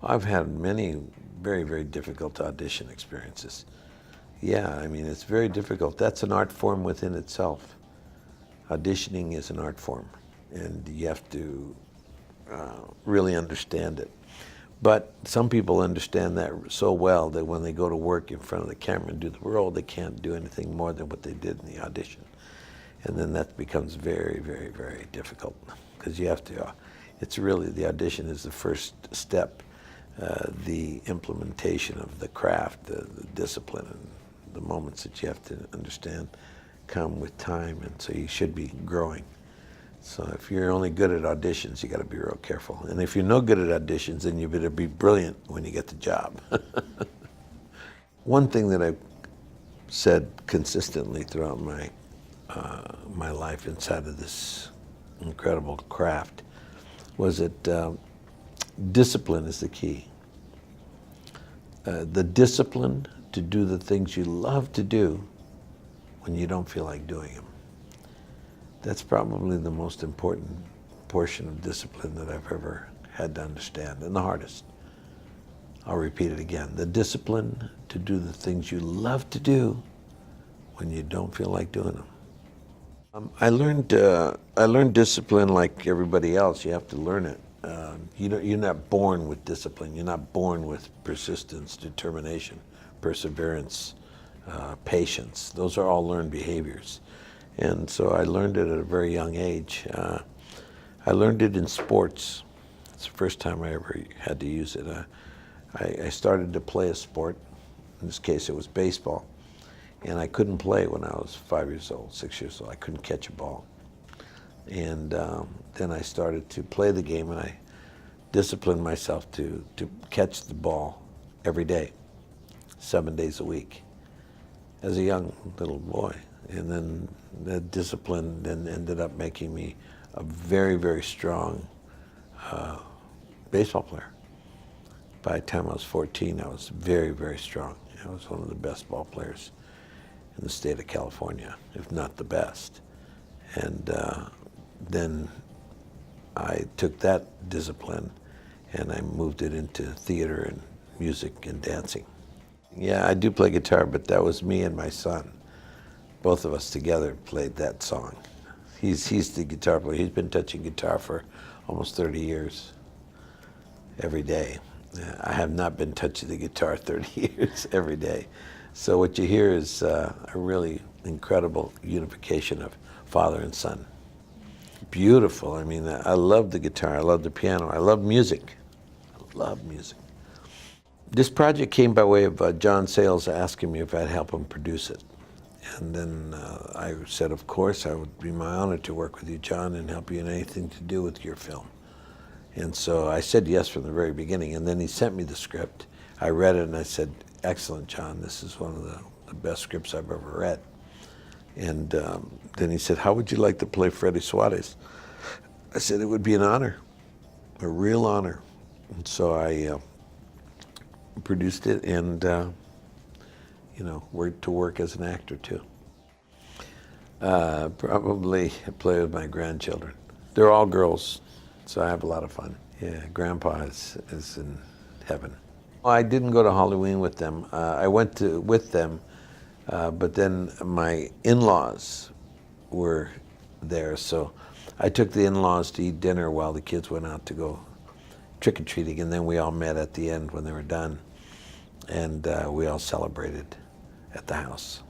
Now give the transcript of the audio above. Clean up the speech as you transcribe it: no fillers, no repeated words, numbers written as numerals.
I've had many very, very difficult audition experiences. Yeah, I mean, it's very difficult. That's an art form within itself. Auditioning is an art form, and you have to really understand it. But some people understand that so well that when they go to work in front of the camera and do the role, they can't do anything more than what they did in the audition. And then that becomes very, very, very difficult, because you have to, it's really, the audition is the first step. The implementation of the craft, the discipline, and the moments that you have to understand come with time, and so you should be growing. So if you're only good at auditions, you got to be real careful. And if you're no good at auditions, then you better be brilliant when you get the job. One thing that I've said consistently throughout my life inside of this incredible craft was that discipline is the key. The discipline to do the things you love to do when you don't feel like doing them. That's probably the most important portion of discipline that I've ever had to understand, and the hardest. I'll repeat it again. The discipline to do the things you love to do when you don't feel like doing them. I learned discipline like everybody else. You have to learn it. You're not born with discipline. You're not born with persistence, determination, perseverance, patience. Those are all learned behaviors. And so I learned it at a very young age. I learned it in sports. It's the first time I ever had to use it. I started to play a sport. In this case, it was baseball. And I couldn't play when I was 5 years old, 6 years old. I couldn't catch a ball. And then I started to play the game, and I disciplined myself to catch the ball every day, 7 days a week, as a young little boy. And then the discipline then ended up making me a very, very strong baseball player. By the time I was 14, I was very, very strong. I was one of the best ball players in the state of California, if not the best. And then I took that discipline and I moved it into theater and music and dancing. Yeah, I do play guitar, but that was me and my son. Both of us together played that song. He's the guitar player. He's been touching guitar for almost 30 years, every day. I have not been touching the guitar 30 years, every day. So what you hear is a really incredible unification of father and son. Beautiful. I mean, I love the guitar. I love the piano. I love music. I love music. This project came by way of John Sayles asking me if I'd help him produce it. And then I said, of course, I would be my honor to work with you, John, and help you in anything to do with your film. And so I said yes from the very beginning. And then he sent me the script. I read it and I said, excellent, John. This is one of the best scripts I've ever read. And then he said, how would you like to play Freddy Suarez? I said, it would be an honor, a real honor. And so I produced it and went to work as an actor too. Probably play with my grandchildren. They're all girls, so I have a lot of fun. Yeah, Grandpa is in heaven. I didn't go to Halloween with them. I went with them, but then my in-laws were there, so I took the in-laws to eat dinner while the kids went out to go trick-or-treating, and then we all met at the end when they were done, and we all celebrated at the house.